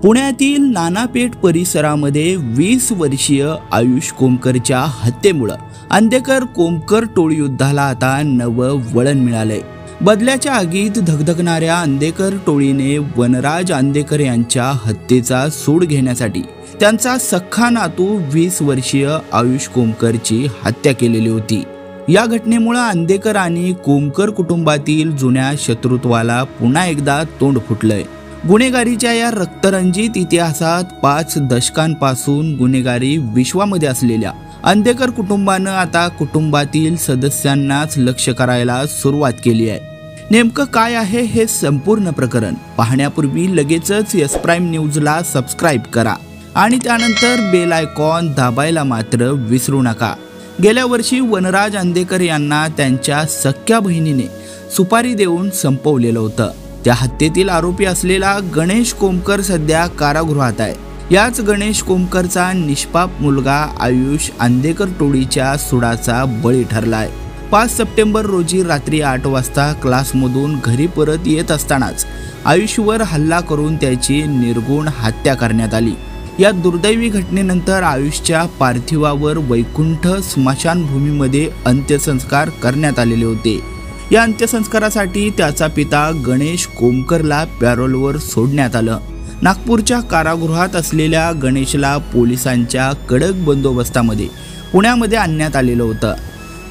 पुण्यातील नानापेठ परिसरामध्ये 20 वर्षीय आयुष कोमकरच्या हत्येमुळे अंधेकर कोमकर टोळी युद्धाला आता नवं वळण मिळालंय। बदल्याच्या आगीत धगधगणाऱ्या अंधेकर टोळीने वनराज अंधेकर यांच्या हत्येचा सूड घेण्यासाठी त्यांचा सख्खा नातू 20 वर्षीय आयुष कोमकरची हत्या केलेली होती। या घटनेमुळे अंधेकर आणि कोमकर कुटुंबातील जुन्या शत्रुत्वाला पुन्हा एकदा तोंड फुटलंय। गुन्हेगारीच्या या रक्तरंजित इतिहासात 5 दशकांपासून गुन्हेगारी विश्वामध्ये असलेल्या अंधेकर कुटुंबानं आता कुटुंबातील सदस्यांनाच लक्ष करायला सुरुवात केली आहे। नेमकं काय आहे हे संपूर्ण प्रकरण पाहण्यापूर्वी लगेचच एस प्राइम न्यूजला सबस्क्राइब करा आणि त्यानंतर बेल आयकॉन दाबायला मात्र विसरू नका। गेल्या वर्षी वनराज अंधेकर यांना त्यांच्या सख्ख्या बहिणीने सुपारी देऊन संपवलेलं होतं। त्या हत्येतील आरोपी असलेला गणेश कोमकर सध्या कारागृहात आहे। याच गणेश कोमकरचा निष्पाप मुलगा आयुष अंधेकर टोळीच्या सुडाचा बळी ठरलाय। 5 सप्टेंबर रोजी रात्री 8 वाजता क्लासमधून घरी परत येत असतानाच आयुषवर हल्ला करून त्याची निर्गुण हत्या करण्यात आली। या दुर्दैवी घटनेनंतर आयुषच्या पार्थिवावर वैकुंठ स्मशानभूमीमध्ये अंत्यसंस्कार करण्यात आलेले होते। या अंत्यसंस्कारासाठी त्याचा पिता गणेश कोमकरला पॅरोलवर सोडण्यात आलं। नागपूरच्या कारागृहात असलेल्या गणेशला पोलिसांच्या कडक बंदोबस्तामध्ये पुण्यामध्ये आणण्यात आलेलं होतं।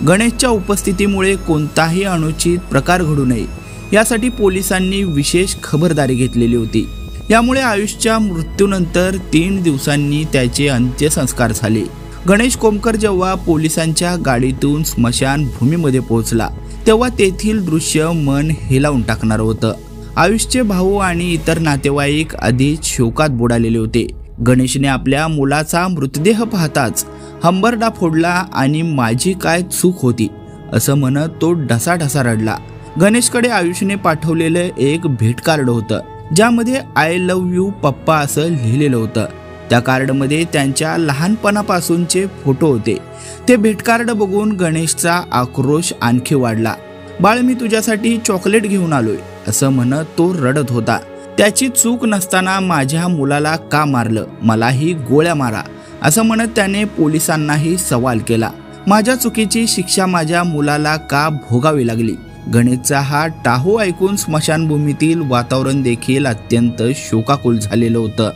गणेशच्या उपस्थितीमुळे कोणताही अनुचित प्रकार घडू नये यासाठी पोलिसांनी विशेष खबरदारी घेतलेली होती। यामुळे आयुषच्या मृत्यूनंतर 3 दिवसांनी त्याचे अंत्यसंस्कार झाले। गणेश कोमकर जेव्हा पोलिसांच्या गाडीतून स्मशानभूमीमध्ये पोहोचला तेव्हा तेथील दृश्य मन हेलावून टाकणार होतं। आयुषचे भाऊ आणि इतर नातेवाईक आधीच शोकात बुडालेले होते। गणेशने आपल्या मुलाचा मृतदेह पाहताच हंबरडा फोडला आणि माझी काय चूक होती असं म्हणत तो ढसाढसा रडला। गणेशकडे आयुषने पाठवलेलं एक भेट कार्ड होतं ज्यामध्ये आय लव्ह यू पप्पा असं लिहिलेलं होतं। त्या कार्डमध्ये त्यांच्या लहानपणापासूनचे फोटो होते। ते भेट कार्ड बघून गणेशचा आक्रोश आणखी वाढला। बाळ मी तुझ्यासाठी चॉकलेट घेऊन आलोय असं म्हणत तो रडत होता। त्याची चूक नसताना माझ्या मुलाला का मारलं, मलाही गोळ्या मारा असं म्हणत त्याने पोलिसांनाही सवाल केला। माझ्या चुकीची शिक्षा माझ्या मुलाला का भोगावी लागली। गणेशचा हा टाहू ऐकून स्मशानभूमीतील वातावरण देखील अत्यंत शोकाकुल झालेलं होतं।